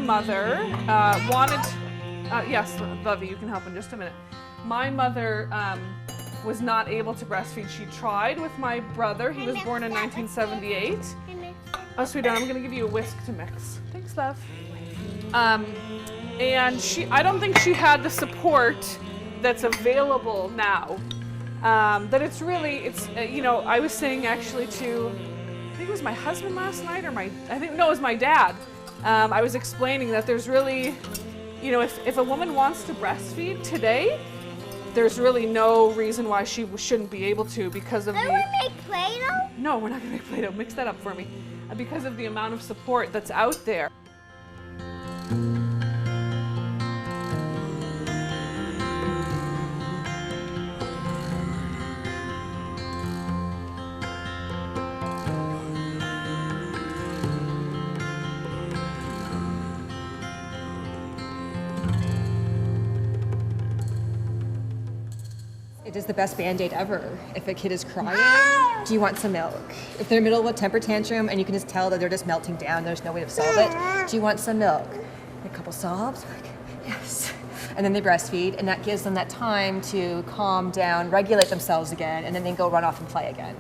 mother yes, Lovey, you can help in just a minute. My mother was not able to breastfeed. She tried with my brother. He was born in 1978. Oh, sweetheart, I'm going to give you a whisk to mix. Thanks, love. And I don't think she had the support that's available now. That it's really, I was saying actually to, I think it was my husband last night, or it was my dad. I was explaining that there's really, if a woman wants to breastfeed today, there's really no reason why she shouldn't be able to because of Can we make Play-Doh? No, we're not going to make Play-Doh. Mix that up for me. Because of the amount of support that's out there. It is the best Band-Aid ever. If a kid is crying, do you want some milk? If they're in the middle of a temper tantrum and you can just tell that they're just melting down, there's no way to solve it, do you want some milk? A couple sobs, like, yes. And then they breastfeed, and that gives them that time to calm down, regulate themselves again, and then they go run off and play again.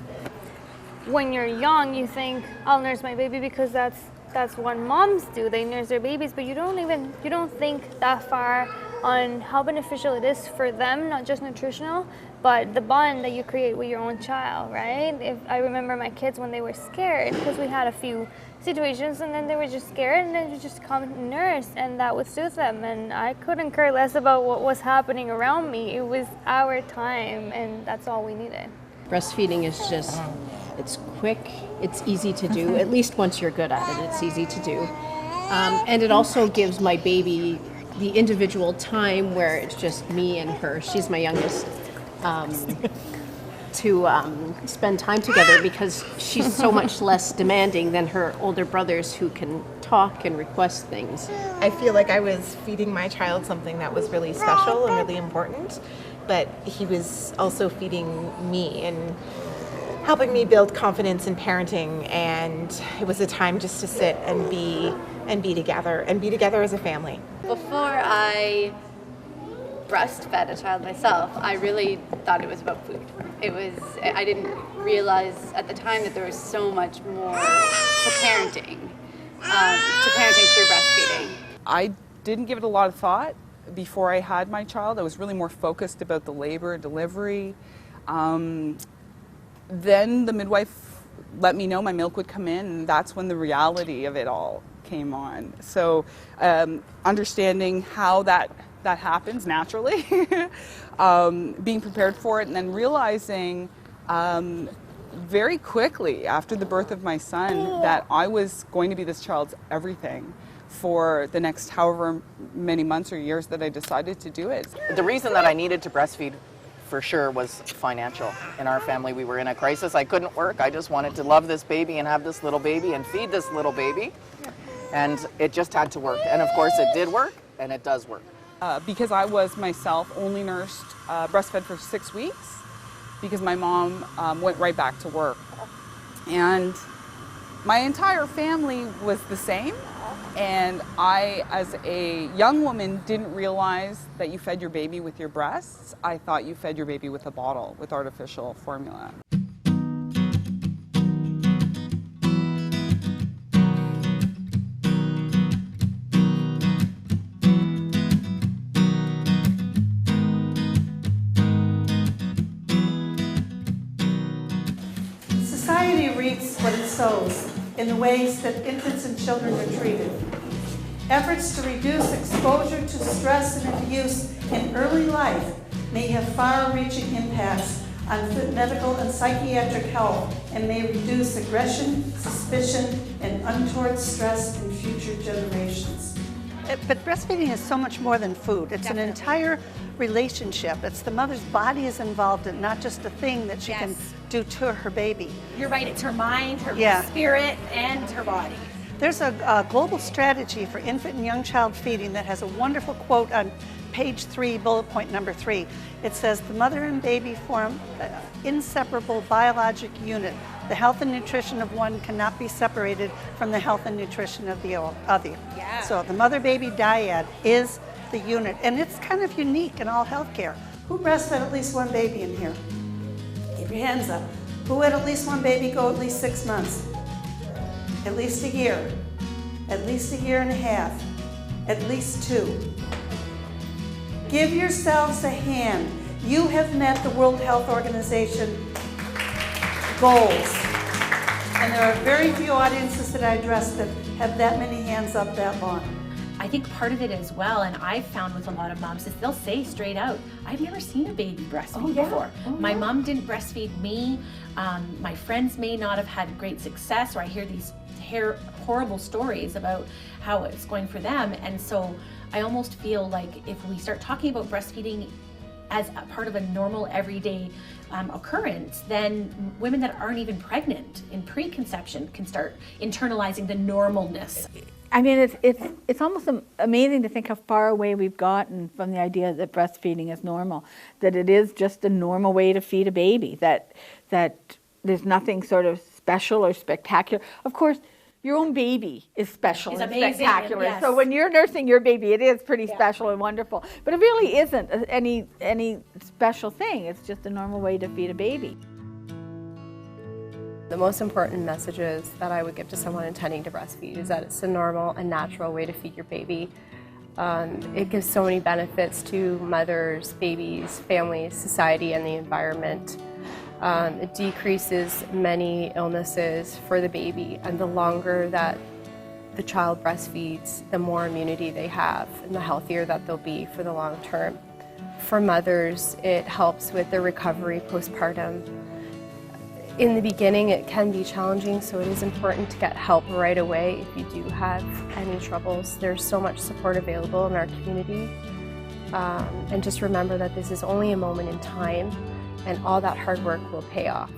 When you're young, you think, I'll nurse my baby because that's what moms do. They nurse their babies, but you don't think that far on how beneficial it is for them, not just nutritional, but the bond that you create with your own child, right? If I remember my kids when they were scared, because we had a few situations, and then they were just scared, and then you just come and nurse, and that would soothe them, and I couldn't care less about what was happening around me. It was our time, and that's all we needed. Breastfeeding is just, it's quick, it's easy to do, at least once you're good at it, it's easy to do. And it also gives my baby the individual time where it's just me and her, she's my youngest, to spend time together because she's so much less demanding than her older brothers who can talk and request things. I feel like I was feeding my child something that was really special and really important, but he was also feeding me and helping me build confidence in parenting, and it was a time just to sit and be together as a family. Before I breastfed a child myself, I really thought it was about food. I didn't realize at the time that there was so much more to parenting through breastfeeding. I didn't give it a lot of thought before I had my child. I was really more focused about the labor and delivery. Then the midwife let me know my milk would come in, and that's when the reality of it all came on. So understanding how that happens naturally, being prepared for it, and then realizing very quickly after the birth of my son that I was going to be this child's everything for the next however many months or years that I decided to do it. The reason that I needed to breastfeed for sure was financial. In our family, we were in a crisis. I couldn't work. I just wanted to love this baby and have this little baby and feed this little baby. And it just had to work. And of course it did work, and it does work. Because I was myself only nursed, breastfed for 6 weeks because my mom went right back to work. And my entire family was the same. And I, as a young woman, didn't realize that you fed your baby with your breasts. I thought you fed your baby with a bottle with artificial formula. Society reaps what it sows in the ways that infants and children are treated. Efforts to reduce exposure to stress and abuse in early life may have far-reaching impacts on medical and psychiatric health and may reduce aggression, suspicion, and untoward stress in future generations. But breastfeeding is so much more than food. It's an entire relationship. It's the mother's body is involved in, not just a thing that she can do to her baby. You're right, it's her mind, her spirit, and her body. There's a global strategy for infant and young child feeding that has a wonderful quote on page 3, bullet point number 3. It says, the mother and baby form an inseparable biologic unit The health and nutrition of one cannot be separated from the health and nutrition of the other. Yeah. So the mother-baby dyad is the unit, and it's kind of unique in all healthcare. Who breastfed at least one baby in here? Keep your hands up. Who had at least one baby go at least 6 months? At least a year. At least a year and a half. At least 2. Give yourselves a hand. You have met the World Health Organization goals. And there are very few audiences that I address that have that many hands up that long. I think part of it as well, and I've found with a lot of moms, is they'll say straight out, I've never seen a baby breastfeed before. My mom didn't breastfeed me. My friends may not have had great success, or I hear these horrible stories about how it's going for them. And so I almost feel like if we start talking about breastfeeding as a part of a normal everyday occurrence, then women that aren't even pregnant in preconception can start internalizing the normalness. I mean, it's almost amazing to think how far away we've gotten from the idea that breastfeeding is normal, that it is just a normal way to feed a baby, that there's nothing sort of special or spectacular. Of course, your own baby is special and spectacular. Yes. So when you're nursing your baby, it is pretty special and wonderful. But it really isn't any special thing. It's just a normal way to feed a baby. The most important messages that I would give to someone intending to breastfeed is that it's a normal and natural way to feed your baby. It gives so many benefits to mothers, babies, families, society, and the environment. It decreases many illnesses for the baby, and the longer that the child breastfeeds, the more immunity they have and the healthier that they'll be for the long term. For mothers, it helps with their recovery postpartum. In the beginning, it can be challenging, so it is important to get help right away if you do have any troubles. There's so much support available in our community. And just remember that this is only a moment in time, and all that hard work will pay off.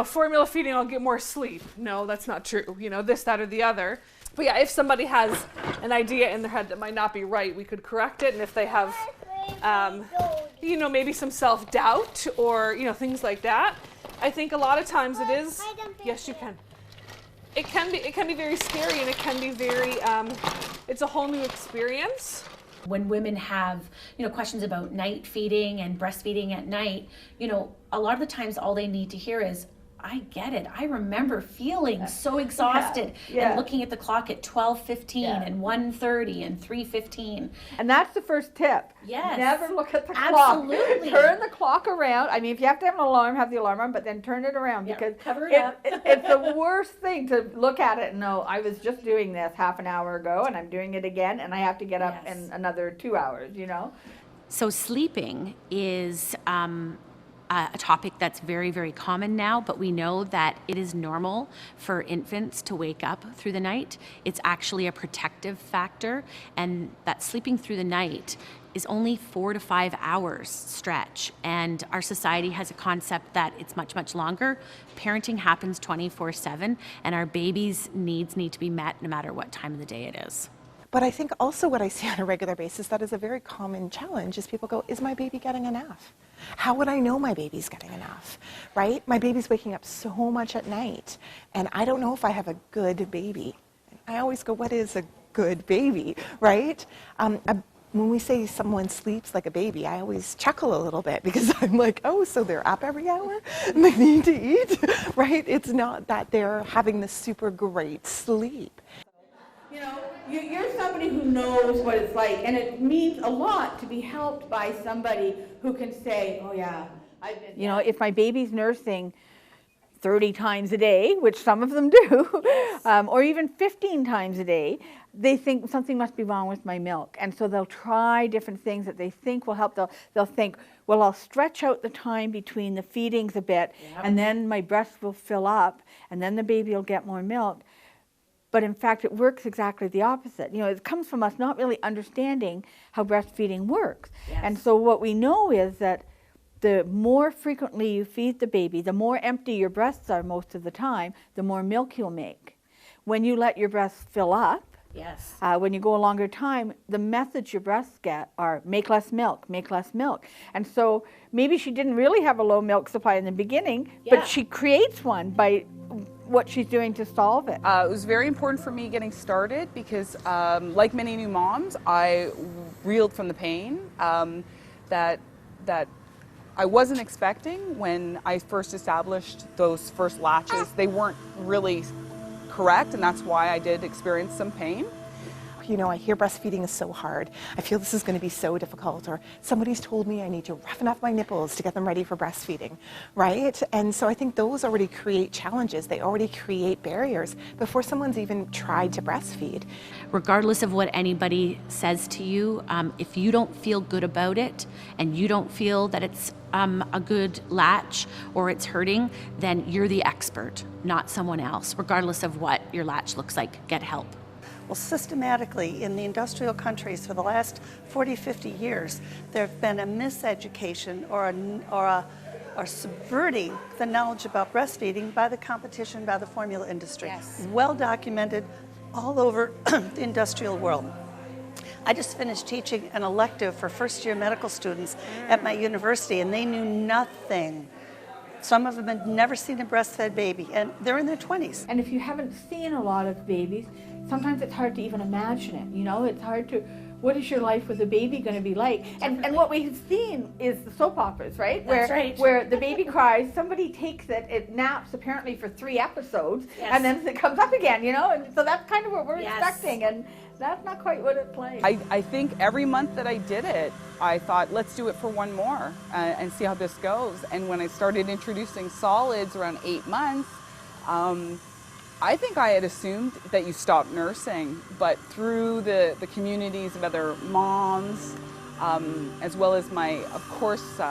Formula feeding, I'll get more sleep. No, that's not true. This, that, or the other. But yeah, if somebody has an idea in their head that might not be right, we could correct it. And if they have, maybe some self-doubt or, things like that, I think a lot of times it is, yes, you can. It can be very scary, and it can be very, it's a whole new experience. When women have, questions about night feeding and breastfeeding at night, a lot of the times all they need to hear is, I get it. I remember feeling so exhausted and looking at the clock at 12:15 and 1:30 and 3:15. And that's the first tip. Yes. Never look at the Absolutely. clock. Turn the clock around. I mean, if you have to have an alarm, have the alarm on, but then turn it around because cover it up. It's the worst thing to look at it and know, I was just doing this half an hour ago and I'm doing it again and I have to get up in another 2 hours, So sleeping is a topic that's very, very common now, but we know that it is normal for infants to wake up through the night. It's actually a protective factor, and that sleeping through the night is only 4 to 5 hours stretch, and our society has a concept that it's much, much longer. Parenting happens 24/7, and our babies' needs need to be met no matter what time of the day it is. But I think also what I see on a regular basis that is a very common challenge is people go, is my baby getting enough? How would I know my baby's getting enough, right? My baby's waking up so much at night, and I don't know if I have a good baby. I always go, what is a good baby, right? When we say someone sleeps like a baby, I always chuckle a little bit because I'm like, oh, so they're up every hour and they need to eat, right? It's not that they're having this super great sleep. You know, you're somebody who knows what it's like, and it means a lot to be helped by somebody who can say, oh yeah, I've been... You know, if my baby's nursing 30 times a day, which some of them do, or even 15 times a day, they think something must be wrong with my milk. And so they'll try different things that they think will help. They'll think, well, I'll stretch out the time between the feedings a bit, and then my breast will fill up, and then the baby will get more milk. But in fact, it works exactly the opposite. You know, it comes from us not really understanding how breastfeeding works. And so what we know is that the more frequently you feed the baby, the more empty your breasts are most of the time, the more milk you'll make. When you let your breasts fill up, when you go a longer time, the methods your breasts get are make less milk, make less milk. And so maybe she didn't really have a low milk supply in the beginning, but she creates one by what she's doing to solve it. It was very important for me getting started because, like many new moms, I reeled from the pain that I wasn't expecting when I first established those first latches. They weren't really correct, and that's why I did experience some pain. You know, I hear breastfeeding is so hard. I feel this is going to be so difficult, or somebody's told me I need to roughen up my nipples to get them ready for breastfeeding, right? And so I think those already create challenges. They already create barriers before someone's even tried to breastfeed. Regardless of what anybody says to you, if you don't feel good about it and you don't feel that it's a good latch or it's hurting, then you're the expert, not someone else. Regardless of what your latch looks like, get help. Well, systematically in the industrial countries for the last 40, 50 years, there have been a miseducation or subverting the knowledge about breastfeeding by the competition, by the formula industry. Well documented all over the industrial world. I just finished teaching an elective for first-year medical students at my university, and they knew nothing. Some of them had never seen a breastfed baby, and they're in their 20s. And if you haven't seen a lot of babies, sometimes it's hard to even imagine it. You know, it's hard to, what is your life with a baby going to be like? And what we've seen is the soap operas, right? That's right. Where the baby cries, somebody takes it, it naps apparently for 3 episodes, and then it comes up again, you know? And so that's kind of what we're expecting, and that's not quite what it's like. I think every month that I did it, I thought, let's do it for one more and see how this goes. And when I started introducing solids around 8 months, I think I had assumed that you stopped nursing, but through the communities of other moms, as well as my, of course,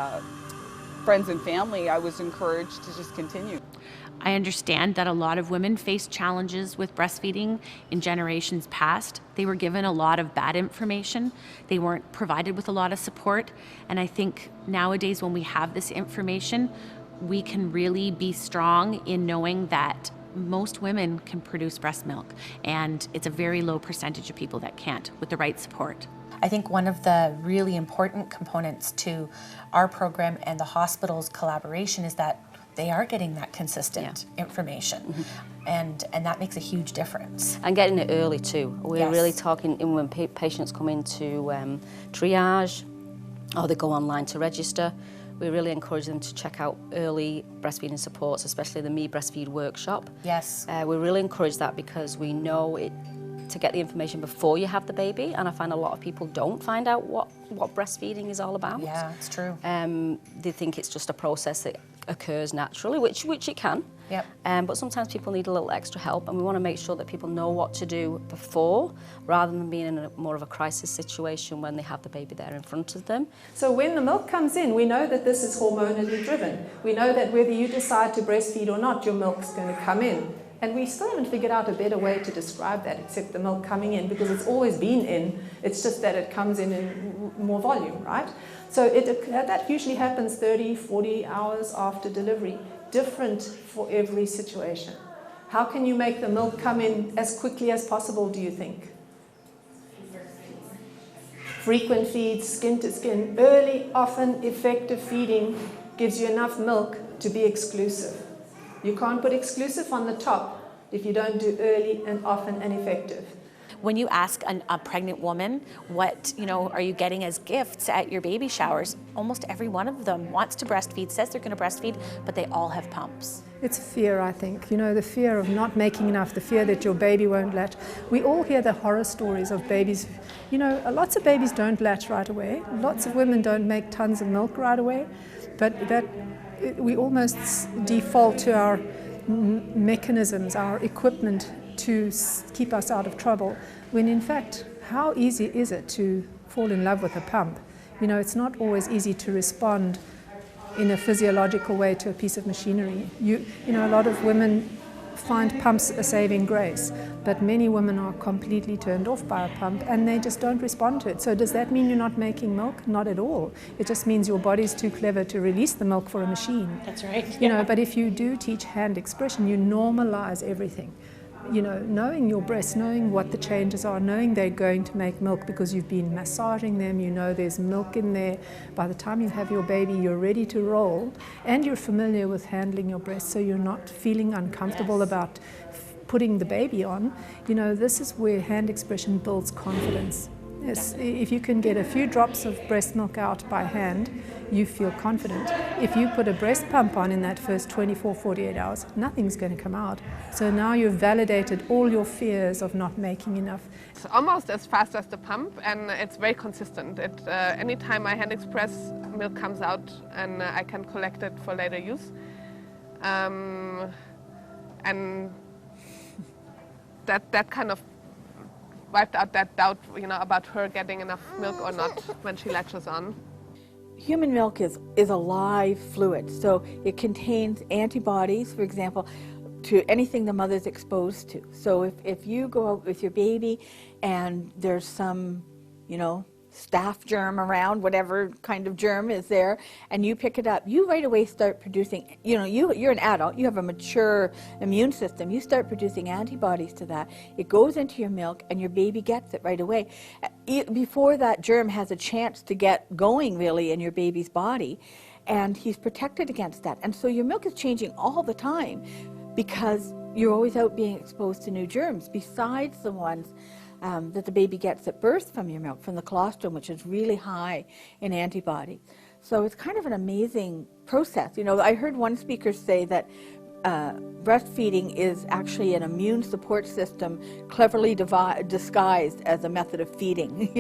friends and family, I was encouraged to just continue. I understand that a lot of women face challenges with breastfeeding in generations past. They were given a lot of bad information. They weren't provided with a lot of support. And I think nowadays when we have this information, we can really be strong in knowing that most women can produce breast milk, and it's a very low percentage of people that can't with the right support. I think one of the really important components to our program and the hospital's collaboration is that they are getting that consistent information, and that makes a huge difference. And getting it early too. We're really talking in when patients come into triage, or they go online to register. We really encourage them to check out early breastfeeding supports, especially the Me Breastfeed workshop. Yes. We really encourage that because we know to get the information before you have the baby, and I find a lot of people don't find out what breastfeeding is all about. Yeah, it's true. They think it's just a process that occurs naturally, which it can. Yep. But sometimes people need a little extra help, and we want to make sure that people know what to do before, rather than being in more of a crisis situation when they have the baby there in front of them. So when the milk comes in, we know that this is hormonally driven. We know that whether you decide to breastfeed or not, your milk's going to come in. And we still haven't figured out a better way to describe that except the milk coming in, because it's always been in. It's just that it comes in more volume, right? So that usually happens 30, 40 hours after delivery. Different for every situation. How can you make the milk come in as quickly as possible, do you think? Frequent feeds, skin to skin, early, often, effective feeding gives you enough milk to be exclusive. You can't put exclusive on the top if you don't do early and often and effective. When you ask a pregnant woman what, are you getting as gifts at your baby showers, almost every one of them wants to breastfeed, says they're going to breastfeed, but they all have pumps. It's fear, I think. The fear of not making enough, the fear that your baby won't latch. We all hear the horror stories of babies. Lots of babies don't latch right away. Lots of women don't make tons of milk right away. But we almost default to our mechanisms, our equipment to keep us out of trouble, when in fact, how easy is it to fall in love with a pump? It's not always easy to respond in a physiological way to a piece of machinery. A lot of women find pumps a saving grace, but many women are completely turned off by a pump and they just don't respond to it. So does that mean you're not making milk? Not at all. It just means your body's too clever to release the milk for a machine. That's right. But if you do teach hand expression, you normalize everything. Knowing your breasts, knowing what the changes are, knowing they're going to make milk because you've been massaging them, there's milk in there. By the time you have your baby, you're ready to roll, and you're familiar with handling your breast, so you're not feeling uncomfortable about putting the baby on. This is where hand expression builds confidence. Yes, if you can get a few drops of breast milk out by hand, you feel confident. If you put a breast pump on in that first 24, 48 hours, nothing's going to come out. So now you've validated all your fears of not making enough. It's almost as fast as the pump, and it's very consistent. Anytime I hand express, milk comes out and I can collect it for later use. And that kind of wiped out that doubt, about her getting enough milk or not when she latches on. Human milk is a live fluid, so it contains antibodies, for example, to anything the mother's exposed to. So if you go out with your baby and there's some, staph germ around, whatever kind of germ is there, and you pick it up, you right away start producing, you're an adult, you have a mature immune system, you start producing antibodies to that. It goes into your milk and your baby gets it right away. Before that germ has a chance to get going really in your baby's body, and he's protected against that. And so your milk is changing all the time because you're always out being exposed to new germs besides the ones that the baby gets at birth from your milk, from the colostrum, which is really high in antibodies. So it's kind of an amazing process. I heard one speaker say that breastfeeding is actually an immune support system cleverly disguised as a method of feeding,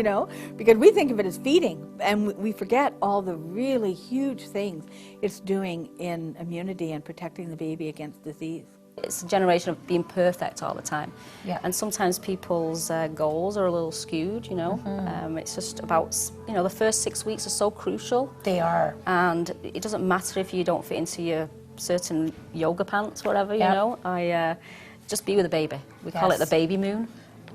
because we think of it as feeding and we forget all the really huge things it's doing in immunity and protecting the baby against disease. It's a generation of being perfect all the time. Yeah. And sometimes people's goals are a little skewed, It's just about, the first 6 weeks are so crucial. They are. And it doesn't matter if you don't fit into your certain yoga pants, whatever, just be with the baby. We call it the baby moon.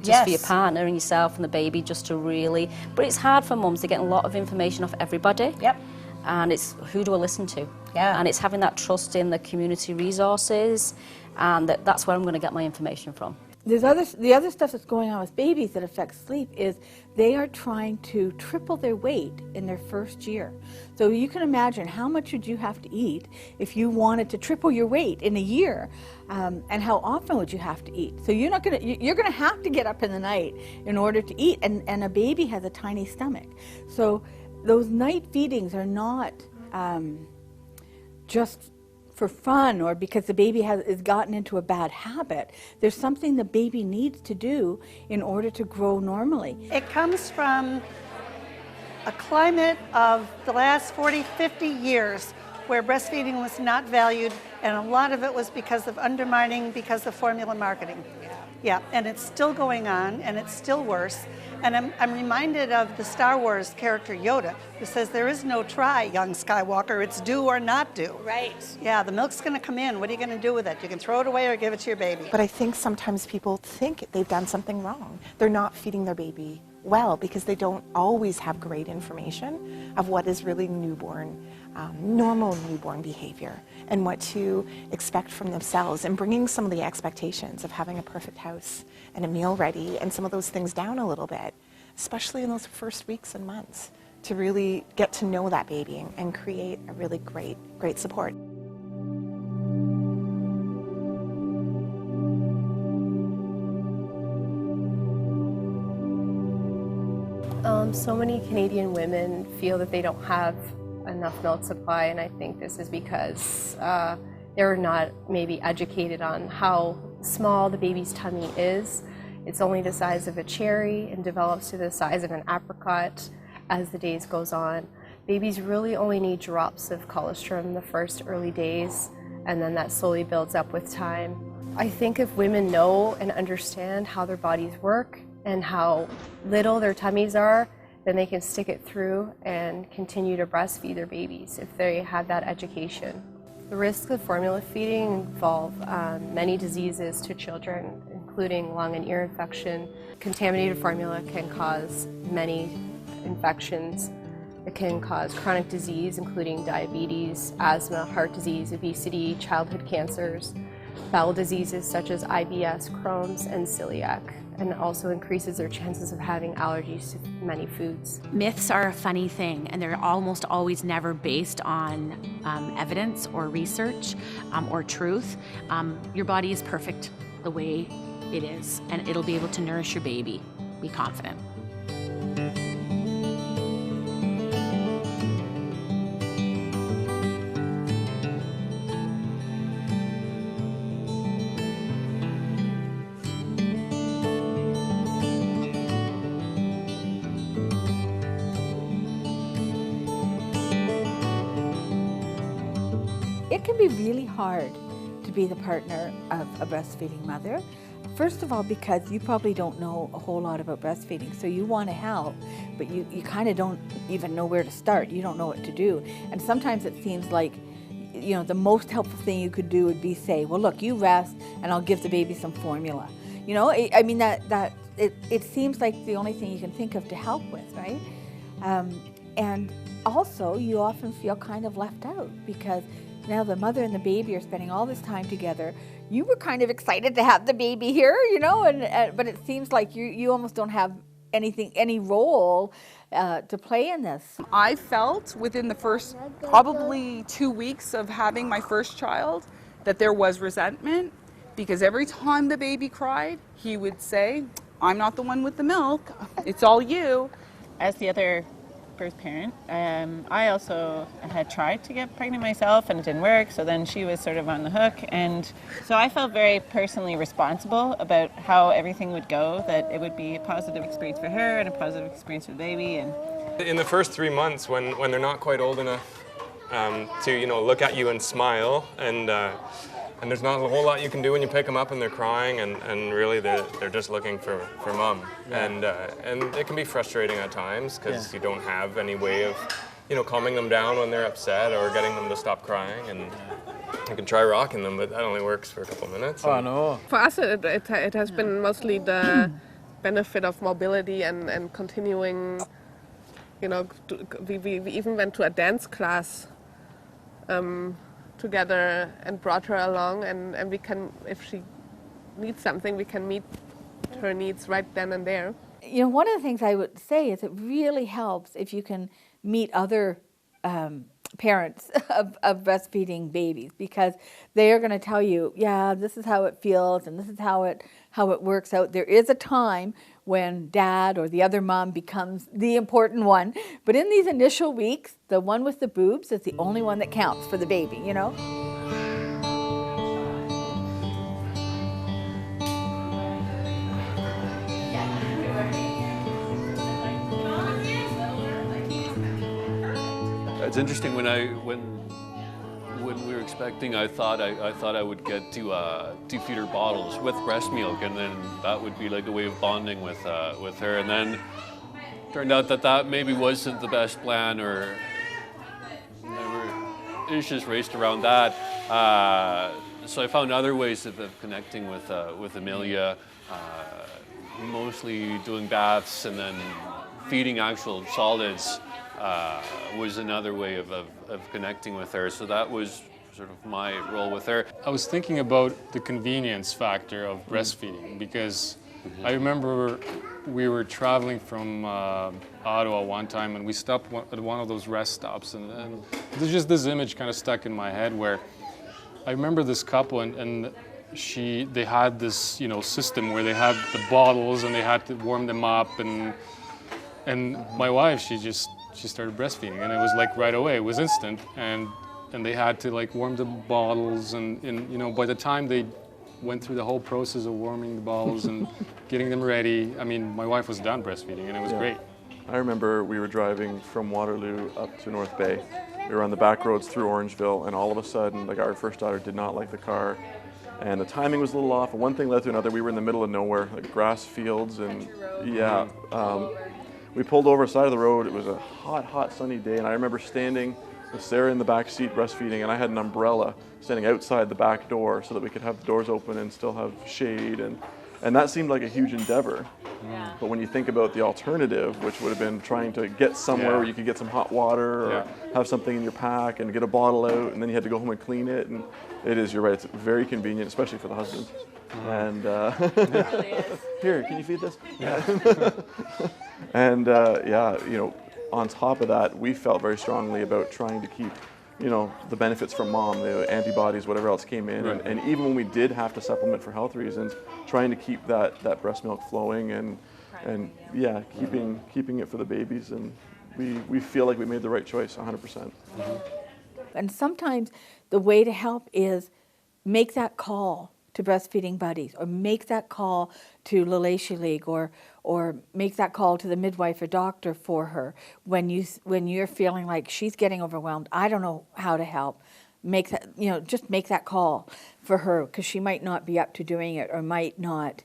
Just for your partner and yourself and the baby, just to really... But it's hard for mums to get a lot of information off everybody. Yep. And it's who do I listen to? Yeah. And it's having that trust in the community resources, and that's where I'm going to get my information from. The other stuff that's going on with babies that affects sleep is they are trying to triple their weight in their first year. So you can imagine how much would you have to eat if you wanted to triple your weight in a year, and how often would you have to eat? So you're going to have to get up in the night in order to eat, and a baby has a tiny stomach. So those night feedings are not just for fun or because the baby has gotten into a bad habit. There's something the baby needs to do in order to grow normally. It comes from a climate of the last 40, 50 years where breastfeeding was not valued, and a lot of it was because of undermining, because of formula marketing. Yeah, and it's still going on, and it's still worse. And I'm reminded of the Star Wars character Yoda, who says, there is no try, young Skywalker, it's do or not do. Right. Yeah, the milk's gonna come in, what are you gonna do with it? You can throw it away or give it to your baby. But I think sometimes people think they've done something wrong. They're not feeding their baby well because they don't always have great information of what is really normal newborn behavior and what to expect from themselves, and bringing some of the expectations of having a perfect house and a meal ready and some of those things down a little bit especially in those first weeks and months, to really get to know that baby and create a really great support. So many Canadian women feel that they don't have enough milk supply, and I think this is because they're not maybe educated on how small the baby's tummy is. It's only the size of a cherry and develops to the size of an apricot as the days goes on. Babies really only need drops of colostrum the first early days, and then that slowly builds up with time. I think if women know and understand how their bodies work and how little their tummies are, then they can stick it through and continue to breastfeed their babies if they have that education. The risks of formula feeding involve many diseases to children, including lung and ear infection. Contaminated formula can cause many infections. It can cause chronic disease, including diabetes, asthma, heart disease, obesity, childhood cancers, bowel diseases such as IBS, Crohn's, and celiac, and also increases their chances of having allergies to many foods. Myths are a funny thing, and they're almost always never based on evidence or research or truth. Your body is perfect the way it is, and it'll be able to nourish your baby. Be confident. It can be really hard to be the partner of a breastfeeding mother. First of all, because you probably don't know a whole lot about breastfeeding, so you want to help, but you kind of don't even know where to start. You don't know what to do. And sometimes it seems like, you know, the most helpful thing you could do would be say, well, look, you rest and I'll give the baby some formula. You know, I mean, it seems like the only thing you can think of to help with, right? And also, you often feel kind of left out because now the mother and the baby are spending all this time together. You were kind of excited to have the baby here, you know, but it seems like you almost don't have any role to play in this. I felt within the first probably 2 weeks of having my first child that there was resentment, because every time the baby cried, he would say, I'm not the one with the milk, it's all you. As the other birth parent, I also had tried to get pregnant myself and it didn't work, so then she was sort of on the hook, and so I felt very personally responsible about how everything would go, that it would be a positive experience for her and a positive experience for the baby. And in the first 3 months, when they're not quite old enough to, you know, look at you and smile, and there's not a whole lot you can do when you pick them up and they're crying, and really they're just looking for mom. Yeah. And it can be frustrating at times because you don't have any way of, you know, calming them down when they're upset or getting them to stop crying. And you can try rocking them, but that only works for a couple minutes. Oh, no. For us, it has been mostly the benefit of mobility and continuing, you know, we even went to a dance class together and brought her along, and we can, if she needs something, we can meet her needs right then and there. You know, one of the things I would say is it really helps if you can meet other parents of breastfeeding babies, because they are going to tell you, yeah, this is how it feels and this is how it works out. There is a time when dad or the other mom becomes the important one, but in these initial weeks, the one with the boobs is the only one that counts for the baby, you know? It's interesting, when we were expecting, I thought I would get 2 feeder bottles with breast milk, and then that would be like a way of bonding with her. And then turned out that maybe wasn't the best plan, or issues raced around that. So I found other ways of connecting with Amelia, mostly doing baths and then feeding actual solids. Was another way of connecting with her. So that was sort of my role with her. I was thinking about the convenience factor of breastfeeding, because I remember we were traveling from Ottawa one time, and we stopped at one of those rest stops, and there's just this image kind of stuck in my head where I remember this couple, and they had this, you know, system where they had the bottles and they had to warm them up, and my wife, she started breastfeeding, and it was like right away, it was instant, and they had to like warm the bottles, and you know, by the time they went through the whole process of warming the bottles and getting them ready, I mean, my wife was done breastfeeding, and it was great. I remember we were driving from Waterloo up to North Bay. We were on the back roads through Orangeville, and all of a sudden, like, our first daughter did not like the car, and the timing was a little off, and one thing led to another. We were in the middle of nowhere, like grass fields, and we pulled over the side of the road. It was a hot sunny day, and I remember standing with Sarah in the back seat breastfeeding, and I had an umbrella standing outside the back door so that we could have the doors open and still have shade, and that seemed like a huge endeavor. Yeah. But when you think about the alternative, which would have been trying to get somewhere where you could get some hot water or have something in your pack and get a bottle out, and then you had to go home and clean it, and you're right, it's very convenient, especially for the husband. And It really is. Here, can you feed this? Yeah. And you know, on top of that, we felt very strongly about trying to keep, you know, the benefits from mom, the antibodies, whatever else came in, and even when we did have to supplement for health reasons, trying to keep that breast milk flowing and keeping it for the babies, and we feel like we made the right choice 100%. And sometimes the way to help is make that call to Breastfeeding Buddies, or make that call to Lalacia League, or make that call to the midwife or doctor for her when you're feeling like she's getting overwhelmed. I don't know how to help. Make that, you know, just make that call for her, because she might not be up to doing it, or might not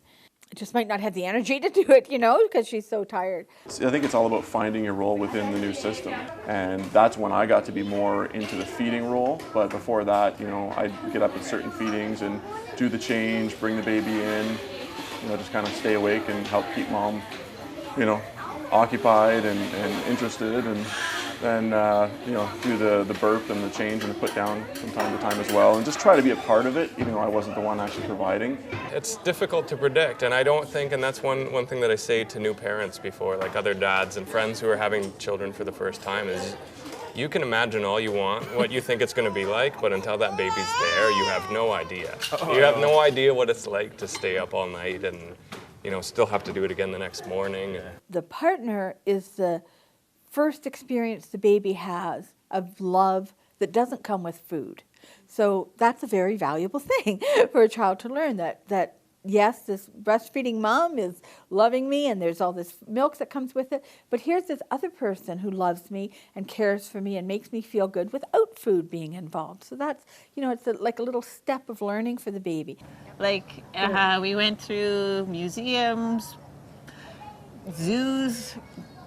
have the energy to do it, you know, because she's so tired. I think it's all about finding your role within the new system, and that's when I got to be more into the feeding role. But before that, you know, I'd get up at certain feedings and do the change, bring the baby in, you know, just kind of stay awake and help keep mom, you know, occupied and interested, and then you know, do the burp and the change and the put down from time to time as well, and just try to be a part of it, even though I wasn't the one actually providing. It's difficult to predict, and I don't think, and that's one thing that I say to new parents before, like other dads and friends who are having children for the first time, is you can imagine all you want what you think it's going to be like, but until that baby's there, you have no idea. You have no idea what it's like to stay up all night and, you know, still have to do it again the next morning. The partner is the first experience the baby has of love that doesn't come with food. So that's a very valuable thing for a child to learn, that yes, this breastfeeding mom is loving me and there's all this milk that comes with it, but here's this other person who loves me and cares for me and makes me feel good without food being involved. So that's, you know, it's like a little step of learning for the baby. Like, we went through museums, zoos,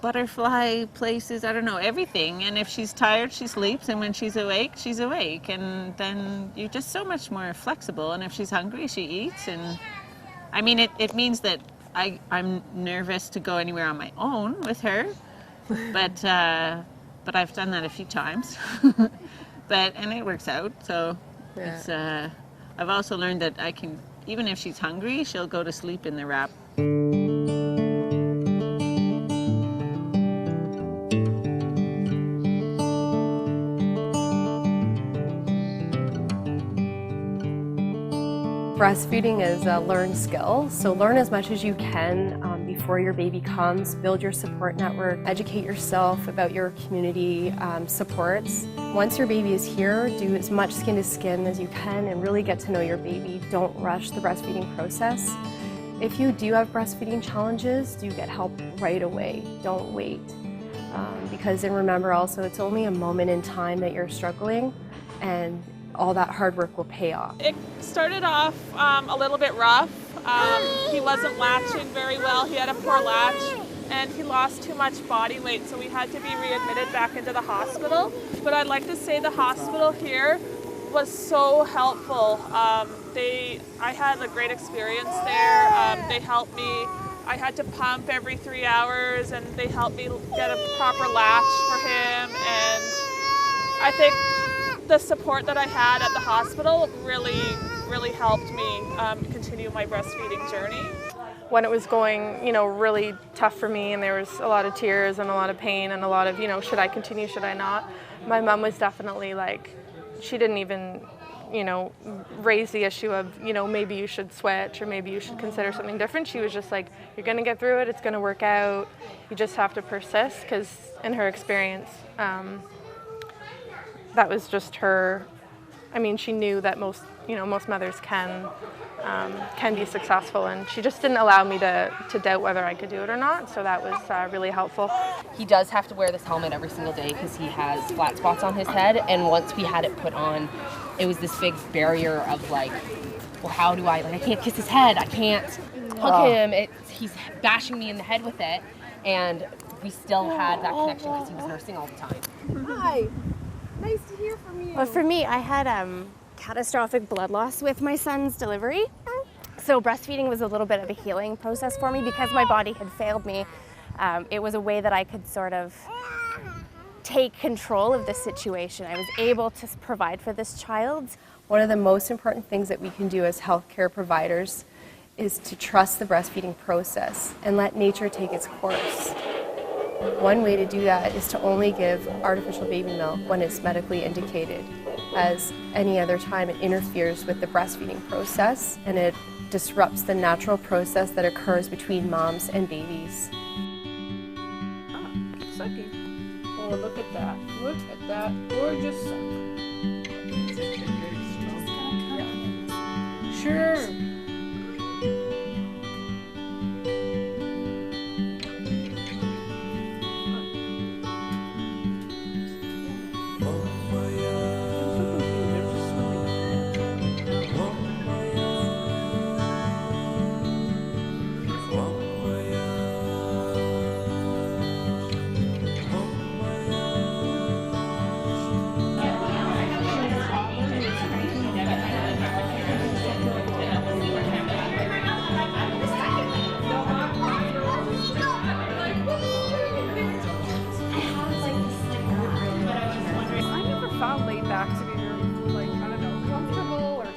butterfly places, I don't know, everything. And if she's tired, she sleeps, and when she's awake, she's awake. And then you're just so much more flexible. And if she's hungry, she eats. And I mean, it means that I'm nervous to go anywhere on my own with her, but I've done that a few times. And it works out. So it's I've also learned that I can, even if she's hungry, she'll go to sleep in the wrap. Breastfeeding is a learned skill, so learn as much as you can before your baby comes. Build your support network, educate yourself about your community supports. Once your baby is here, do as much skin to skin as you can and really get to know your baby. Don't rush the breastfeeding process. If you do have breastfeeding challenges, do get help right away. Don't wait. Because then remember also, it's only a moment in time that you're struggling, and all that hard work will pay off. It started off a little bit rough. He wasn't latching very well. He had a poor latch, and he lost too much body weight, so we had to be readmitted back into the hospital. But I'd like to say the hospital here was so helpful. I had a great experience there. They helped me. I had to pump every 3 hours, and they helped me get a proper latch for him. And I think the support that I had at the hospital really helped me continue my breastfeeding journey. when it was going, really tough for me and there was a lot of tears and a lot of pain and a lot of, should I continue, should I not? My mom was definitely like, she didn't even, raise the issue of, maybe you should switch or maybe you should consider something different. She was just like, you're going to get through it. It's going to work out. You just have to persist, because in her experience, that was just her. I mean, she knew that most mothers can be successful, and she just didn't allow me to doubt whether I could do it or not, so that was really helpful. He does have to wear this helmet every single day because he has flat spots on his head, and once we had it put on, it was this big barrier of like, well, how do I can't kiss his head, I can't hug him, he's bashing me in the head with it, and we still had that connection because he was nursing all the time. Hi, nice to hear from you. Well, for me, I had catastrophic blood loss with my son's delivery. So breastfeeding was a little bit of a healing process for me because my body had failed me. It was a way that I could sort of take control of the situation. I was able to provide for this child. One of the most important things that we can do as healthcare providers is to trust the breastfeeding process and let nature take its course. One way to do that is to only give artificial baby milk when it's medically indicated. As any other time, it interferes with the breastfeeding process and it disrupts the natural process that occurs between moms and babies. Sucky. Oh, look at that. Look at that gorgeous suck. Sure.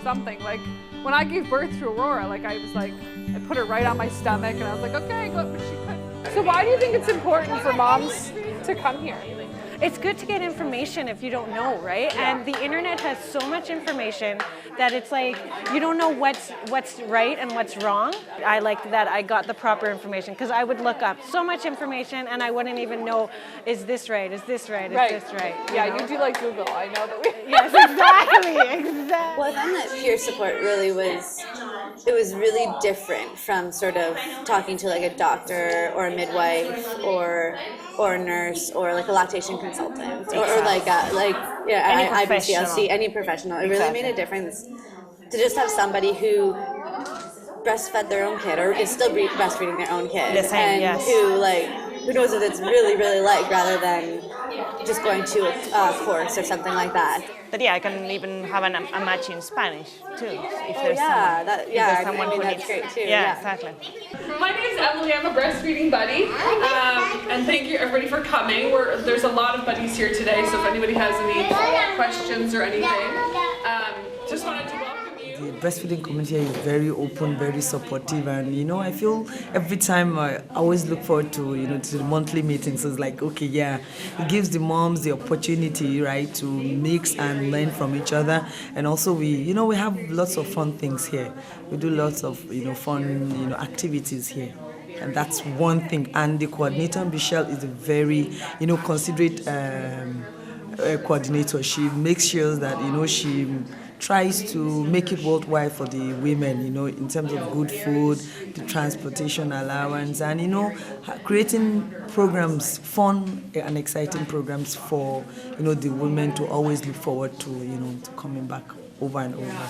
Something like when I gave birth to Aurora, I put her right on my stomach and I was like, okay, go, but she couldn't. So why do you think it's important for moms to come here? It's good to get information if you don't know, right? Yeah. And the internet has so much information that it's like you don't know what's right and what's wrong. I liked that I got the proper information because I would look up so much information and I wouldn't even know, is this right? Is this right? Is this right? Yeah, you do like Google. I know that we. Yes, exactly. Well, I found that peer support really was really different from sort of talking to a doctor or a midwife or a nurse or a lactation consultant or IBCLC, any professional. It really made a difference to just have somebody who breastfed their own kid or is still breastfeeding their own kid who knows what it's really, really like rather than just going to a course or something like that. But yeah, I can even have a match in Spanish too. If there's someone who that's needs. great too. Yeah, exactly. My name is Emily. I'm a breastfeeding buddy, and thank you everybody for coming. There's a lot of buddies here today, so if anybody has any questions or anything, just wanted to welcome you. The breastfeeding community is very open, very supportive, and I feel every time I always look forward to to the monthly meetings. So it's like, okay, yeah, it gives the moms the opportunity, right, to mix and learn from each other, and also we have lots of fun things here. We do lots of fun activities here. And that's one thing. And the coordinator, Michelle, is a very considerate coordinator. She makes sure that she tries to make it worthwhile for the women, in terms of good food, the transportation allowance, and creating programs, fun and exciting programs for the women to always look forward to to coming back over and over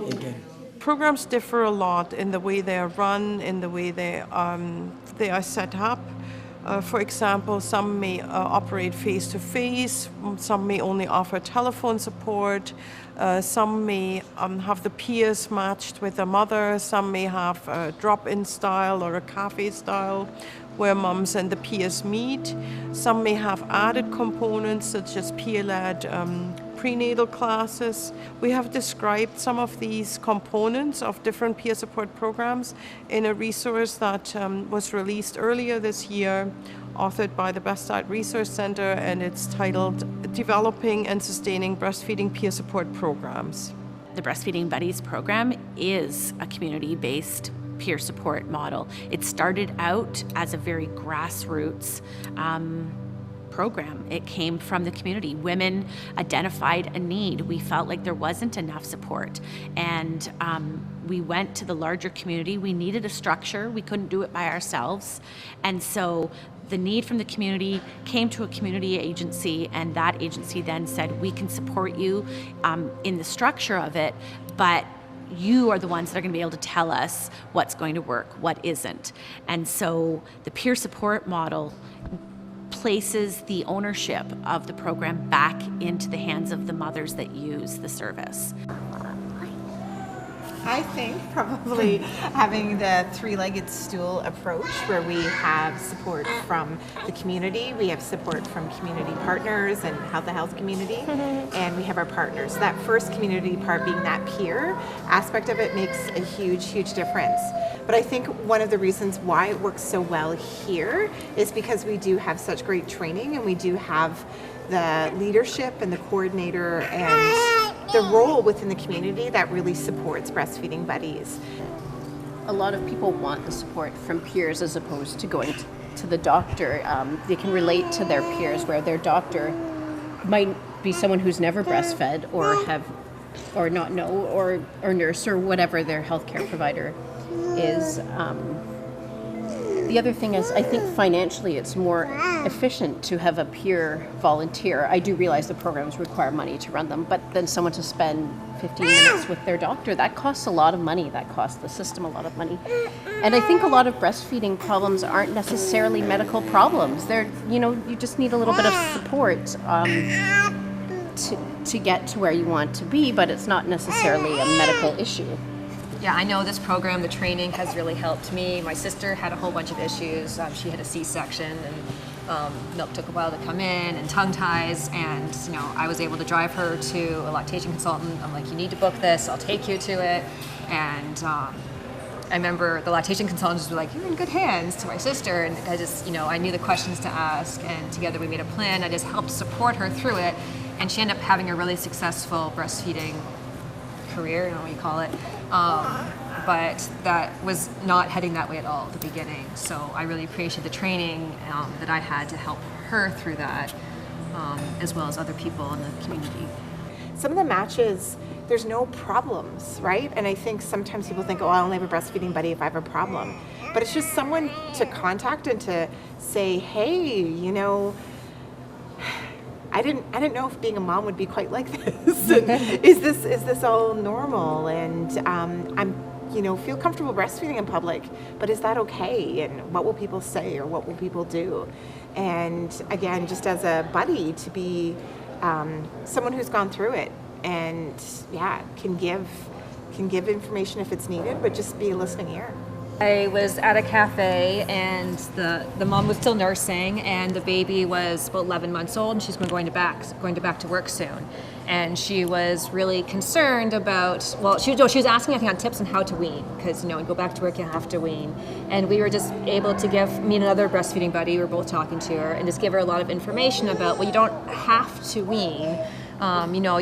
again. Programs differ a lot in the way they are run, in the way they are set up. For example, some may operate face-to-face, some may only offer telephone support, some may have the peers matched with a mother, some may have a drop-in style or a cafe style where moms and the peers meet. Some may have added components such as peer-led prenatal classes. We have described some of these components of different peer support programs in a resource that was released earlier this year, authored by the Breast Diet Resource Center, and it's titled Developing and Sustaining Breastfeeding Peer Support Programs. The Breastfeeding Buddies program is a community-based peer support model. It started out as a very grassroots program. It came from the community. Women identified a need. We felt like there wasn't enough support, and we went to the larger community. We needed a structure. We couldn't do it by ourselves, and so the need from the community came to a community agency, and that agency then said, we can support you in the structure of it, but you are the ones that are going to be able to tell us what's going to work, what isn't. And so the peer support model places the ownership of the program back into the hands of the mothers that use the service. I think probably having the three-legged stool approach, where we have support from the community, we have support from community partners and health community, and we have our partners. That first community part being that peer aspect of it makes a huge, huge difference. But I think one of the reasons why it works so well here is because we do have such great training, and we do have the leadership and the coordinator and the role within the community that really supports breastfeeding buddies. A lot of people want the support from peers as opposed to going to the doctor. They can relate to their peers, where their doctor might be someone who's never breastfed or not know, or nurse or whatever their healthcare provider is. The other thing is, I think financially it's more efficient to have a peer volunteer. I do realize the programs require money to run them, but then someone to spend 15 minutes with their doctor, that costs a lot of money. That costs the system a lot of money. And I think a lot of breastfeeding problems aren't necessarily medical problems. They're, you just need a little bit of support to get to where you want to be, but it's not necessarily a medical issue. Yeah, I know this program, the training has really helped me. My sister had a whole bunch of issues. She had a C-section, and milk took a while to come in, and tongue ties, and I was able to drive her to a lactation consultant. I'm like, you need to book this, I'll take you to it. And I remember the lactation consultants were like, you're in good hands, to my sister, and I just, I knew the questions to ask, and together we made a plan. I just helped support her through it, and she ended up having a really successful breastfeeding career, I don't know what you call it, but that was not heading that way at all at the beginning. So I really appreciate the training that I had to help her through that, as well as other people in the community. Some of the matches, there's no problems, right? And I think sometimes people think, oh, I only have a breastfeeding buddy if I have a problem. But it's just someone to contact and to say, hey, I didn't know if being a mom would be quite like this. is this all normal? And feel comfortable breastfeeding in public, but is that okay? And what will people say, or what will people do? And again, just as a buddy, to be someone who's gone through it, and can give information if it's needed, but just be a listening ear. I was at a cafe, and the mom was still nursing, and the baby was about 11 months old, and she's going back to work soon. And she was really concerned about, she was asking, I think, on tips on how to wean, because when you go back to work, you have to wean. And we were just able to give me and another breastfeeding buddy, we were both talking to her, and just give her a lot of information about, you don't have to wean.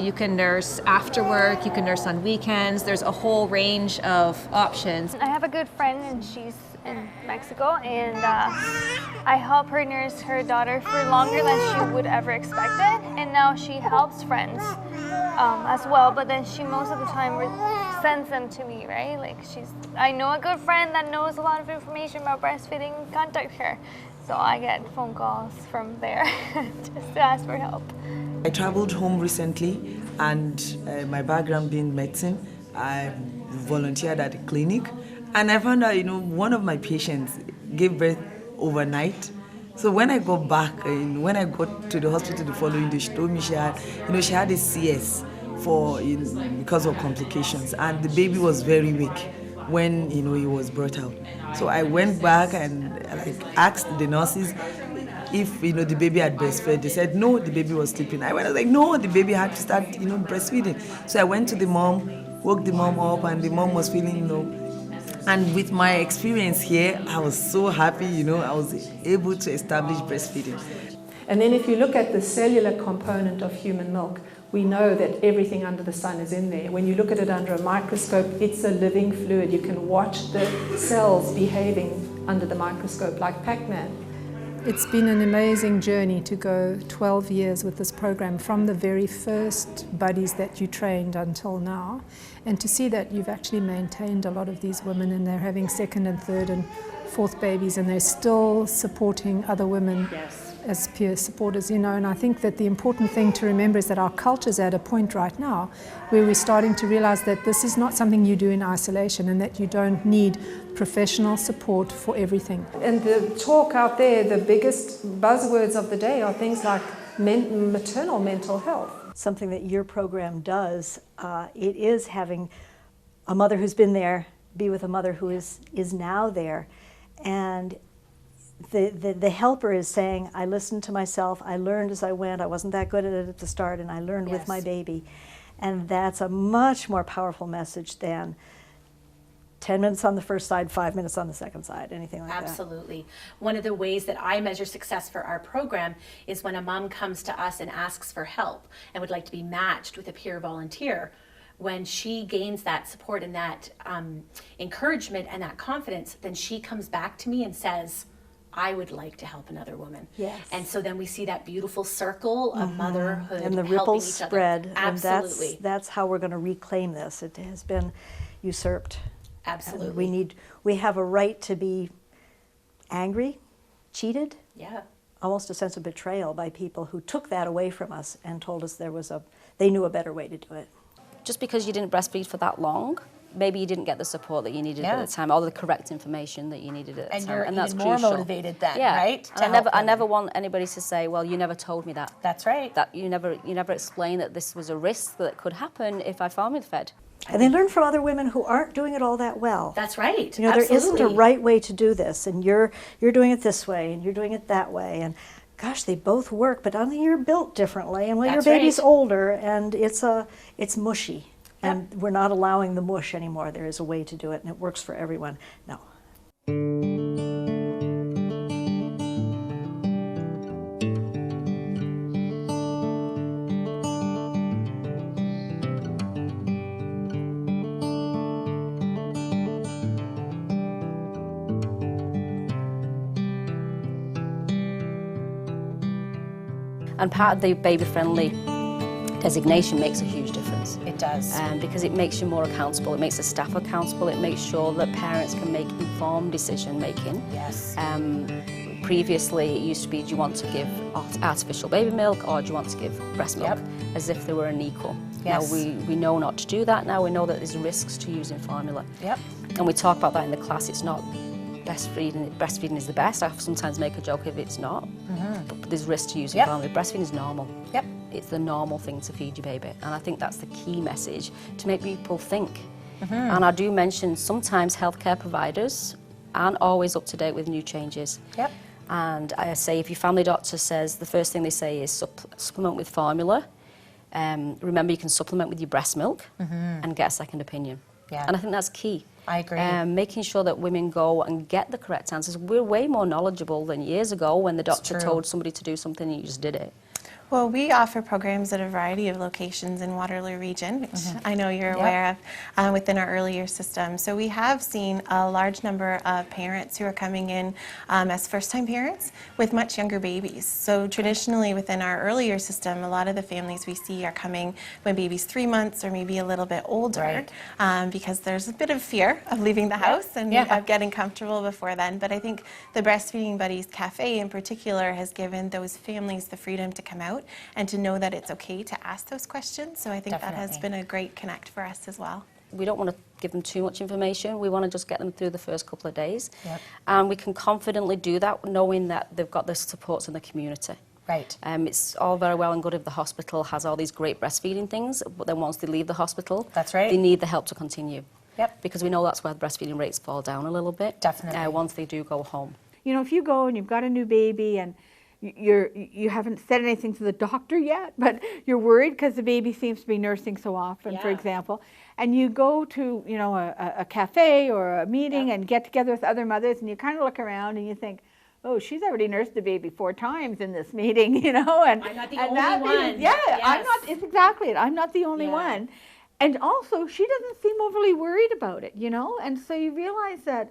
You can nurse after work, you can nurse on weekends. There's a whole range of options. I have a good friend, and she's in Mexico, and I help her nurse her daughter for longer than she would ever expect it, and now she helps friends as well, but then she most of the time sends them to me, right? I know a good friend that knows a lot of information about breastfeeding, contact her. So I get phone calls from there just to ask for help. I traveled home recently, and my background being medicine, I volunteered at a clinic, and I found out, one of my patients gave birth overnight. So when I got back, when I got to the hospital the following day, she told me she had a CS because of complications, and the baby was very weak when he was brought out. So I went back and asked the nurses, if the baby had breastfed. They said no, the baby was sleeping. I was like, no, the baby had to start breastfeeding. So I went to the mom, woke the mom up, and the mom was feeling and with my experience here, I was so happy, I was able to establish breastfeeding. And then if you look at the cellular component of human milk, we know that everything under the sun is in there. When you look at it under a microscope, it's a living fluid. You can watch the cells behaving under the microscope like Pac-Man. It's been an amazing journey to go 12 years with this program, from the very first buddies that you trained until now, and to see that you've actually maintained a lot of these women, and they're having second and third and fourth babies, and they're still supporting other women as peer supporters, and I think that the important thing to remember is that our culture's at a point right now where we're starting to realize that this is not something you do in isolation, and that you don't need professional support for everything. And the talk out there, the biggest buzzwords of the day are things like maternal mental health. Something that your program does, it is having a mother who's been there be with a mother who is now there, and the helper is saying, I listened to myself, I learned as I went, I wasn't that good at it at the start, and I learned with my baby. And that's a much more powerful message than 10 minutes on the first side, 5 minutes on the second side, anything like that. Absolutely. One of the ways that I measure success for our program is when a mom comes to us and asks for help and would like to be matched with a peer volunteer. When she gains that support and that encouragement and that confidence, then she comes back to me and says, I would like to help another woman. Yes. And so then we see that beautiful circle of motherhood and the helping ripples each other. spread. Absolutely. And that's how we're going to reclaim this. It has been usurped. Absolutely. And we have a right to be angry, cheated. Yeah. Almost a sense of betrayal by people who took that away from us and told us they knew a better way to do it. Just because you didn't breastfeed for that long, maybe you didn't get the support that you needed at the time, or the correct information that you needed at the time. And that's you're even crucial. more motivated then, yeah. right? And I never want anybody to say, well, you never told me that. That's right. That you never explained that this was a risk that could happen if I formula fed. And they learn from other women who aren't doing it all that well. That's right. There isn't a right way to do this, and you're doing it this way, and you're doing it that way, and gosh, they both work, but only you're built differently, and when your baby's older, and it's mushy. And we're not allowing the mush anymore. There is a way to do it, and it works for everyone. No. And part of the baby-friendly designation makes a huge difference. It does. Because it makes you more accountable, it makes the staff accountable, it makes sure that parents can make informed decision making. Yes. Previously it used to be, do you want to give artificial baby milk or do you want to give breast milk? As if they were unequal. Yes. Now we know not to do that now, we know that there's risks to using formula. Yep. And we talk about that in the class. It's not breastfeeding is the best. I sometimes make a joke if it's not, but there's risk to using formula. Breastfeeding is normal. Yep. It's the normal thing to feed your baby, and I think that's the key message to make people think. And I do mention sometimes healthcare providers aren't always up to date with new changes. Yep. And I say if your family doctor says, the first thing they say is supplement with formula, remember you can supplement with your breast milk and get a second opinion. Yeah. And I think that's key. I agree. Making sure that women go and get the correct answers. We're way more knowledgeable than years ago when the doctor told somebody to do something and you just did it. Well, we offer programs at a variety of locations in Waterloo region, which I know you're aware of, within our earlier system. So we have seen a large number of parents who are coming in as first-time parents with much younger babies. So traditionally within our earlier system, a lot of the families we see are coming when baby's 3 months or maybe a little bit older, because there's a bit of fear of leaving the house and of getting comfortable before then. But I think the Breastfeeding Buddies Cafe in particular has given those families the freedom to come out and to know that it's okay to ask those questions. So I think that has been a great connect for us as well. We don't want to give them too much information. We want to just get them through the first couple of days. And we can confidently do that knowing that they've got the supports in the community. Right. It's all very well and good if the hospital has all these great breastfeeding things, but then once they leave the hospital, they need the help to continue. Because we know that's where the breastfeeding rates fall down a little bit. Definitely. Once they do go home. If you go and you've got a new baby and you haven't said anything to the doctor yet, but you're worried because the baby seems to be nursing so often, for example. And you go to, you know, a cafe or a meeting and get together with other mothers, and you kind of look around and you think, oh, she's already nursed the baby 4 times in this meeting, you know, and I'm not the and only one. I'm not. It's exactly it. I'm not the only one, and also she doesn't seem overly worried about it, you know, and so you realize that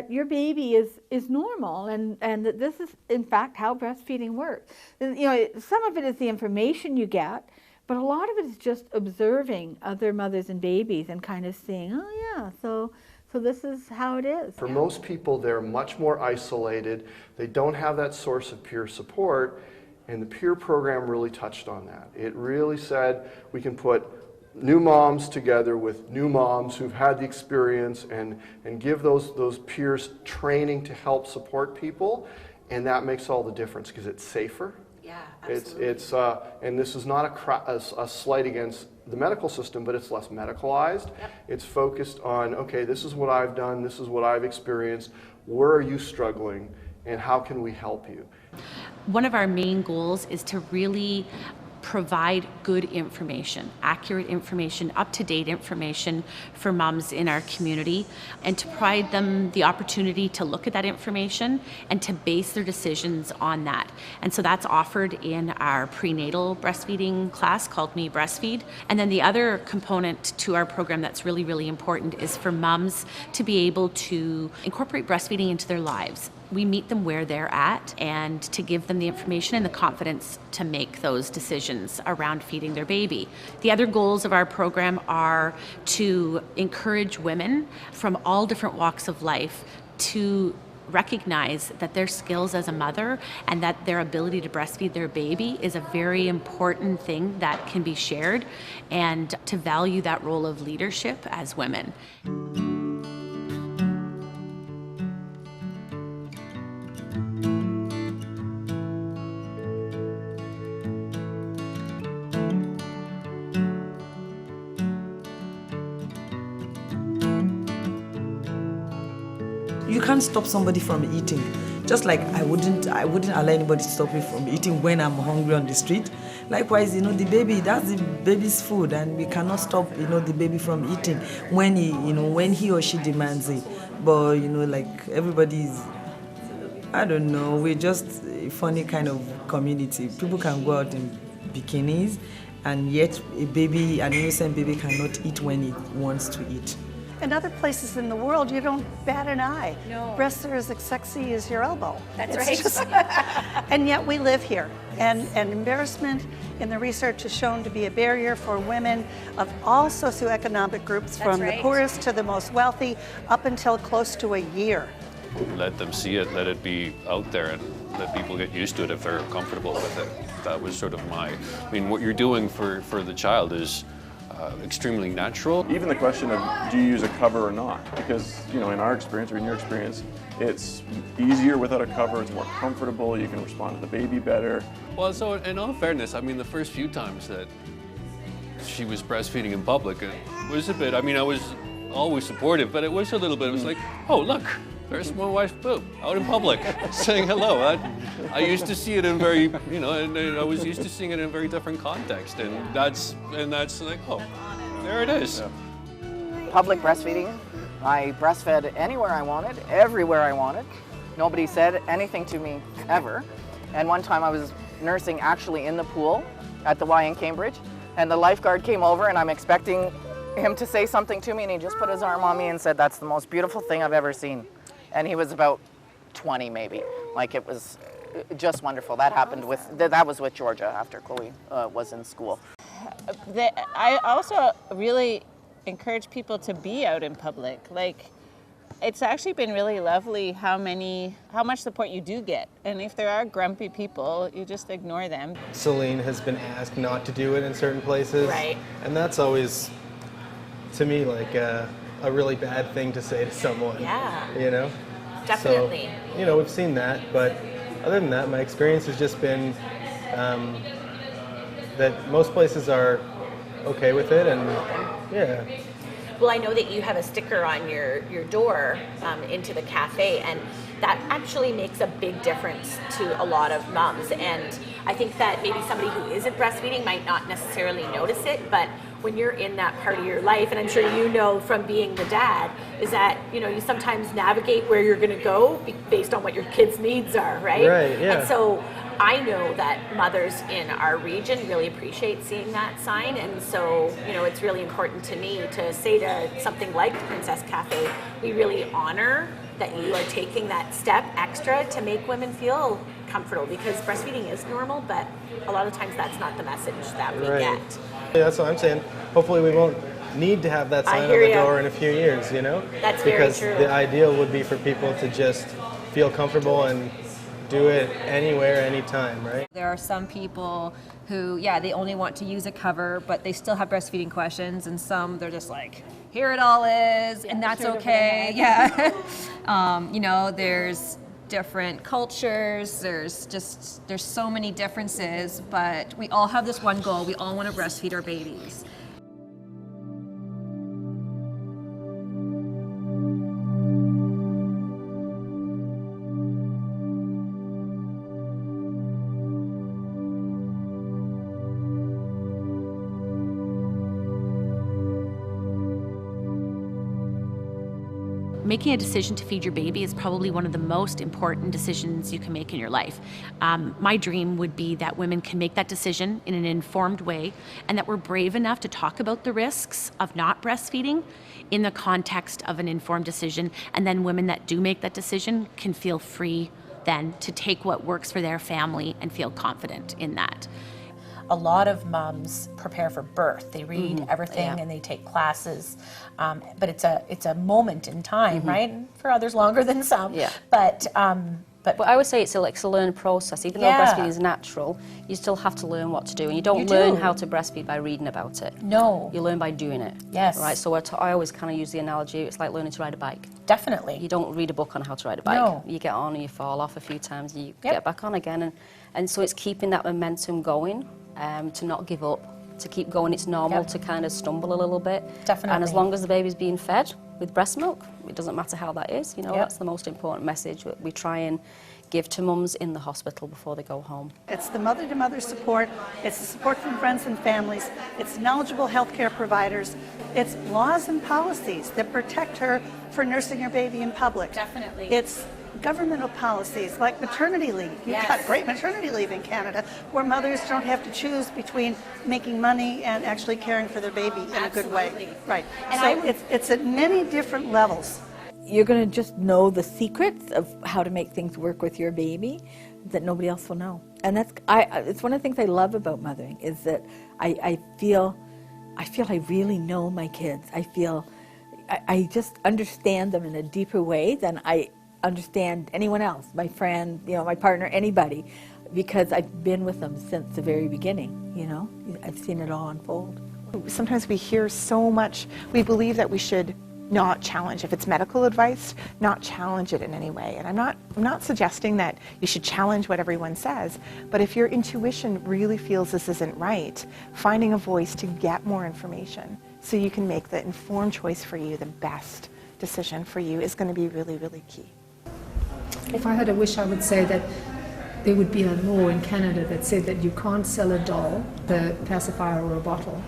your baby is normal, and that this is in fact how breastfeeding works. And, you know, some of it is the information you get, but a lot of it is just observing other mothers and babies and kind of seeing, oh yeah, so this is how it is. For most people, they're much more isolated. They don't have that source of peer support, and the peer program really touched on that. It really said we can put new moms together with new moms who've had the experience and give those peers training to help support people, and that makes all the difference because it's safer. Yeah, absolutely. It's and this is not a slight against the medical system, but it's less medicalized. Yep. It's focused on, okay, this is what I've done, this is what I've experienced, where are you struggling, and how can we help you? One of our main goals is to really provide good information, accurate information, up-to-date information for moms in our community, and to provide them the opportunity to look at that information and to base their decisions on that. And so that's offered in our prenatal breastfeeding class called Me Breastfeed. And then the other component to our program that's really, really important is for moms to be able to incorporate breastfeeding into their lives. We meet them where they're at and to give them the information and the confidence to make those decisions around feeding their baby. The other goals of our program are to encourage women from all different walks of life to recognize that their skills as a mother and that their ability to breastfeed their baby is a very important thing that can be shared, and to value that role of leadership as women. You can't stop somebody from eating. Just like I wouldn't allow anybody to stop me from eating when I'm hungry on the street. Likewise, you know, the baby, that's the baby's food, and we cannot stop, you know, the baby from eating when he or she demands it. But, you know, like everybody's, I don't know, we're just a funny kind of community. People can go out in bikinis, and yet an innocent baby cannot eat when it wants to eat. In other places in the world, you don't bat an eye. No. Breasts are as sexy as your elbow. That's It's right. And yet we live here. And embarrassment in the research is shown to be a barrier for women of all socioeconomic groups, from the poorest to the most wealthy, up until close to a year. Let them see it, let it be out there, and let people get used to it if they're comfortable with it. That was sort of what you're doing for the child is extremely natural. Even the question of, do you use a cover or not? Because, you know, in our experience, or in your experience, it's easier without a cover, it's more comfortable, you can respond to the baby better. Well, so in all fairness, I mean, the first few times that she was breastfeeding in public, it was a bit, I mean, I was always supportive, but it was a little bit, it was like, oh, look, there's my wife's boob out in public saying hello. I used to see it in very, you know, and I was used to seeing it in a very different context, and that's like, oh, there it is. Yeah. Public breastfeeding. I breastfed anywhere I wanted, everywhere I wanted. Nobody said anything to me ever. And one time I was nursing actually in the pool at the Y in Cambridge, and the lifeguard came over, and I'm expecting him to say something to me, and he just put his arm on me and said, "That's the most beautiful thing I've ever seen." And he was about 20 maybe. Like, it was just wonderful. That happened that was with Georgia after Chloe was in school. I also really encourage people to be out in public. Like, it's actually been really lovely how much support you do get. And if there are grumpy people, you just ignore them. Celine has been asked not to do it in certain places. Right. And that's always, to me, like a really bad thing to say to someone. Yeah. You know? Definitely. So, you know, we've seen that, but other than that, my experience has just been that most places are okay with it, and yeah. well, I know that you have a sticker on your door into the cafe, and that actually makes a big difference to a lot of moms. And I think that maybe somebody who isn't breastfeeding might not necessarily notice it, but when you're in that part of your life, and I'm sure you know from being the dad, is that, you know, you sometimes navigate where you're going to go based on what your kids' needs are, right? Right, yeah. And so I know that mothers in our region really appreciate seeing that sign, and so, you know, it's really important to me to say to something like the Princess Cafe, we really honor that you are taking that step extra to make women feel comfortable, because breastfeeding is normal, but a lot of times that's not the message that we get. Yeah, that's what I'm saying. Hopefully we won't need to have that sign on the door in a few years, you know? That's very true. Because the ideal would be for people to just feel comfortable and do it anywhere, anytime, right? There are some people who, yeah, they only want to use a cover, but they still have breastfeeding questions, and some they're just like, here it all is, and that's okay. Yeah. You know, there's different cultures, there's so many differences, but we all have this one goal. We all want to breastfeed our babies. Making a decision to feed your baby is probably one of the most important decisions you can make in your life. My dream would be that women can make that decision in an informed way, and that we're brave enough to talk about the risks of not breastfeeding in the context of an informed decision, and then women that do make that decision can feel free then to take what works for their family and feel confident in that. A lot of moms prepare for birth. They read everything and they take classes, but it's a moment in time, right? And for others, longer than some. Yeah. But I would say it's a learned process. Even though breastfeeding is natural, you still have to learn what to do, and you don't learn how to breastfeed by reading about it. No. You learn by doing it. Yes. Right. So I always kind of use the analogy. It's like learning to ride a bike. Definitely. You don't read a book on how to ride a bike. No. You get on and you fall off a few times, and you get back on again, and so it's keeping that momentum going. To not give up, to keep going. It's normal to kind of stumble a little bit. Definitely. And as long as the baby's being fed with breast milk, it doesn't matter how that is. You know, that's the most important message that we try and give to mums in the hospital before they go home. It's the mother-to-mother support, it's the support from friends and families, it's knowledgeable healthcare providers, it's laws and policies that protect her for nursing her baby in public. Definitely. It's governmental policies like maternity leave. You've got great maternity leave in Canada where mothers don't have to choose between making money and actually caring for their baby in a good way. Right. And so it's at many different levels. You're going to just know the secrets of how to make things work with your baby that nobody else will know. And it's one of the things I love about mothering is that I feel I really know my kids. I just understand them in a deeper way than I understand anyone else, my friend, you know, my partner, anybody, because I've been with them since the very beginning, you know. I've seen it all unfold. Sometimes we hear so much, we believe that we should not challenge. If it's medical advice, not challenge it in any way. And I'm not suggesting that you should challenge what everyone says, but if your intuition really feels this isn't right, finding a voice to get more information so you can make the informed choice for you, the best decision for you, is going to be really, really key. If I had a wish, I would say that there would be a law in Canada that said that you can't sell a doll, a pacifier or a bottle,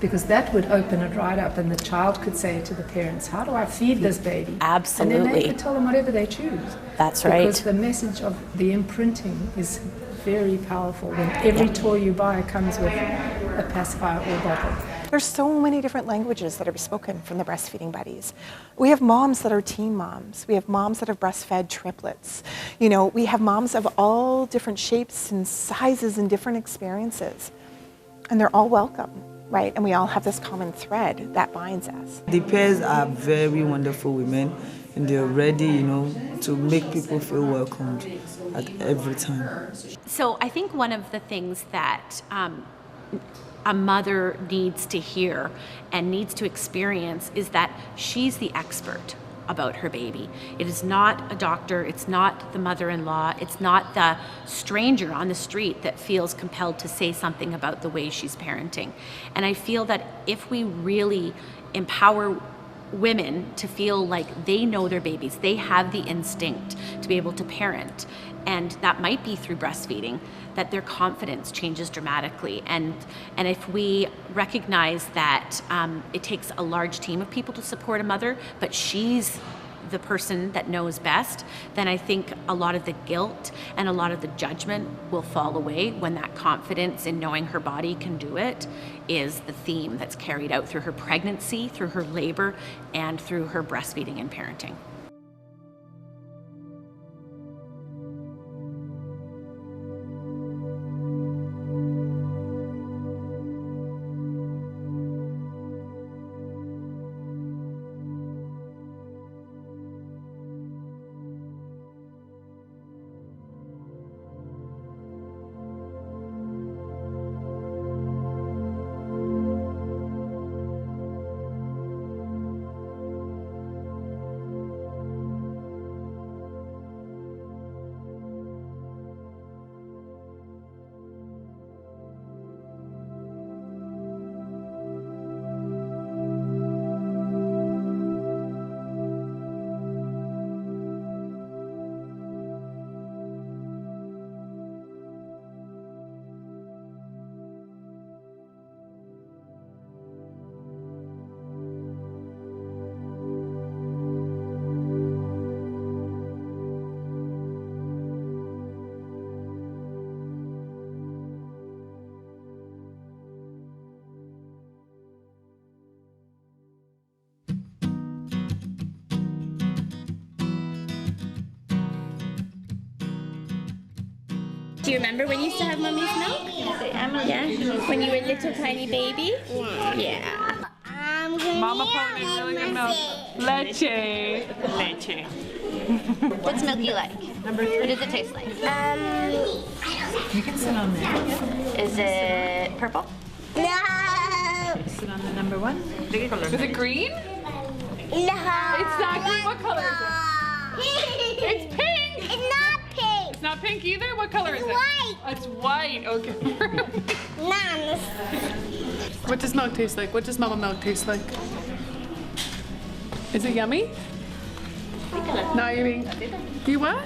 because that would open it right up and the child could say to the parents, how do I feed this baby? Absolutely. And then they could tell them whatever they choose. That's right. Because the message of the imprinting is very powerful when every toy you buy comes with a pacifier or a bottle. There's so many different languages that are spoken from the breastfeeding buddies. We have moms that are teen moms. We have moms that have breastfed triplets. You know, we have moms of all different shapes and sizes and different experiences. And they're all welcome, right? And we all have this common thread that binds us. The pairs are very wonderful women, and they're ready, you know, to make people feel welcomed at every time. So I think one of the things that a mother needs to hear and needs to experience is that she's the expert about her baby. It is not a doctor, it's not the mother-in-law, it's not the stranger on the street that feels compelled to say something about the way she's parenting. And I feel that if we really empower women to feel like they know their babies, they have the instinct to be able to parent, and that might be through breastfeeding, that their confidence changes dramatically. And if we recognize that it takes a large team of people to support a mother, but she's the person that knows best, then I think a lot of the guilt and a lot of the judgment will fall away when that confidence in knowing her body can do it is the theme that's carried out through her pregnancy, through her labor, and through her breastfeeding and parenting. Do you remember when you used to have Mummy's milk? Yeah. When you were a little tiny baby? Yeah. Mama Pony, really good milk. Leche. Leche. What's milk you like? What does it taste like? You can sit on there. Is it purple? No. Sit on the number one. Is it green? No. It's not green. What color is it? It's pink. It's not pink. It's not pink either? What color is it? White. It's white. Okay. None. What does milk taste like? What does mama milk taste like? Is it yummy? Not eating. Do you what?